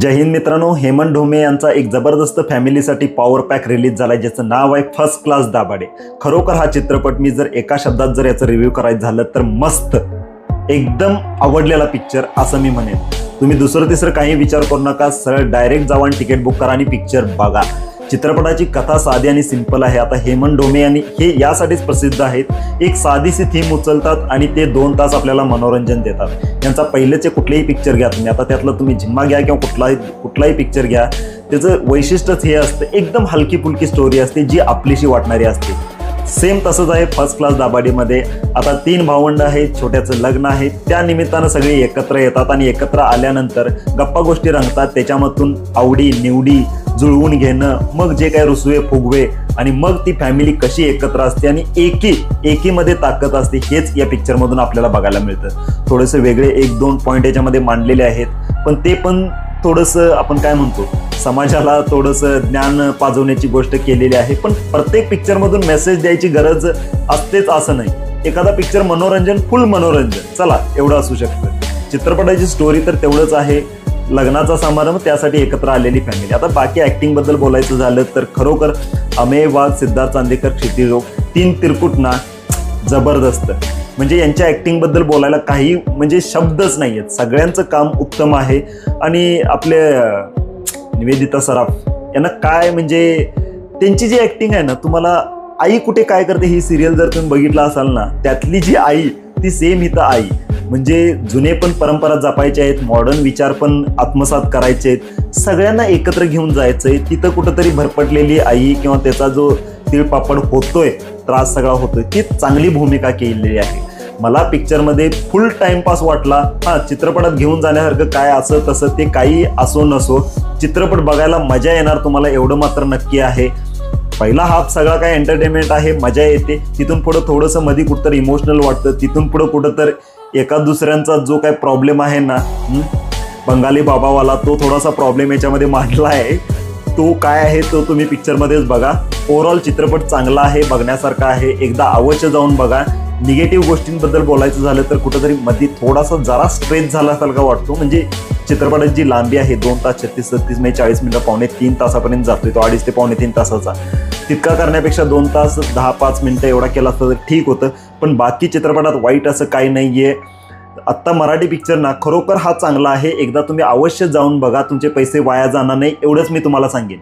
जय हिंद मित्रांनो, हेमंत ढोमे यांचा एक जबरदस्त फॅमिलीसाठी पॉवर पॅक रिलीज झालाय ज्याचं नाव आहे फर्स्ट क्लास दाभाडे। खरोखर हा चित्रपट मी जर एका शब्दात जर याचं रिव्ह्यू करायचं झालं तर मस्त, एकदम आवडलेला पिक्चर असं मी म्हणेन। तुम्ही दुसरं तिसरं काही विचार करू नका, सरळ डायरेक्ट जावा आणि तिकीट बुक करा आणि पिक्चर बघा। चित्रपटाची कथा साधी आणि सिंपल आहे। आता हेमंत ढोमे यांनी हे यासाठीच प्रसिद्ध आहेत, एक साधीशी थीम उचलतात आणि ते 2 तास आपल्याला मनोरंजन देतात। यांचा पहिलेचे कुठलेही पिक्चर घ्या तुम्ही, आता त्यातलं तुम्ही झिम्मा घ्या किंवा कुठलाही पिक्चर घ्या, त्याचं वैशिष्ट्यच हे असतं, एकदम हलकी फुलकी स्टोरी असते जी आपलीशी वाटणारी असते। सेम तसंच आहे फर्स्ट क्लास दाभाडेमध्ये। आता 3 भावंड आहेत, छोट्याचं लग्न आहे, त्या निमित्तानं सगळे एकत्र येतात आणि एकत्र आल्यानंतर गप्पा गोष्टी रंगतात, त्याच्यामधून आवडी निवडी जुळवून घेणं, मग जे काय रुसवे फुगवे आणि मग ती फॅमिली कशी एकत्र असते आणि एकीमध्ये ताकद असते, हेच या पिक्चरमधून आपल्याला बघायला मिळतं। थोडेसे वेगळे 1-2 पॉईंट याच्यामध्ये मांडलेले आहेत, पण ते पण थोडंसं आपण काय म्हणतो, समाजाला थोडंसं ज्ञान पाजवण्याची गोष्ट केलेली आहे। पण प्रत्येक पिक्चरमधून मेसेज द्यायची गरज असतेच असं नाही। एखादा पिक्चर मनोरंजन, फुल मनोरंजन, चला एवढं असू शकतं। चित्रपटाची स्टोरी तर तेवढंच आहे, लग्नाचा समारंभ, त्यासाठी एकत्र आलेली फॅमिली। आता बाकी ऍक्टिंग बद्दल बोलायचं झालं तर खरोखर अमेय वाघ, सिद्धार्थ चांदेकर, क्षितिज ओक, 3 तिरकुट ना जबरदस्त। म्हणजे यांच्या ऍक्टिंग बद्दल बोलायला काही म्हणजे शब्दच नाही आहेत, सगळ्यांचं काम उत्तम आहे। आणि आपले निवेदिता सराफ यांना काय म्हणजे त्यांची जी ऍक्टिंग आहे ना, तुम्हाला आई कुठे काय करते ही सिरियल जर तुम्ही बघितला असाल ना, त्यातली जी आई ती सेम इथं आई। म्हणजे जुने पण परंपरा जपायचे आहेत, मॉडर्न विचार पण आत्मसात करायचे आहेत, सगळ्यांना एकत्र घेऊन जायचंय। तिथं कुठंतरी भरपटलेली आई किंवा त्याचा जो तिळपापड होतोय, त्रास सगळा होतोय, ती चांगली भूमिका केलेली आहे। मला पिक्चरमध्ये फुल टाइमपास वाटला। चित्रपटात घेऊन जाण्यासारखं काय असं तसं ते काही असो नसो, चित्रपट बघायला मजा येणार तुम्हाला, एवढं मात्र नक्की आहे। पहिला हाफ सगळा काय एंटरटेनमेंट आहे, मजा येते, तिथून पुढं थोडंसं मध्ये कुठंतरी इमोशनल वाटतं, तिथून पुढं कुठं तर एका दुसऱ्यांचा जो काय प्रॉब्लेम आहे ना, बंगाली बाबावाला, तो थोडासा प्रॉब्लेम याच्यामध्ये मांडला आहे। तो काय आहे तो तुम्ही पिक्चरमध्येच बघा। ओव्हरऑल चित्रपट चांगला आहे, बघण्यासारखा आहे, एकदा अवश्य जाऊन बघा। निगेटिव्ह गोष्टींबद्दल बोलायचं झालं तर कुठंतरी मध्ये थोडासा जरा स्ट्रेच झाल्यासारखा वाटतो। म्हणजे चित्रपटाची जी लांबी आहे 2 तास 36-37 म्हणजे 40 मिनिटं, 2.5-3 तासापर्यंत जातोय तो, 2.5 ते 2.5-3 तासाचा। तितका करण्यापेक्षा 2 तास 10-5 मिनिटं एवढा केला असता तर ठीक होतं, पण बाकी चित्रपटात वाईट असं काही नाहीये। आत्ता मराठी पिक्चर ना खरोखर हा चांगला आहे, एकदा तुम्ही अवश्य जाऊन बघा, तुमचे पैसे वाया जाणार नाही, एवढंच मी तुम्हाला सांगेन।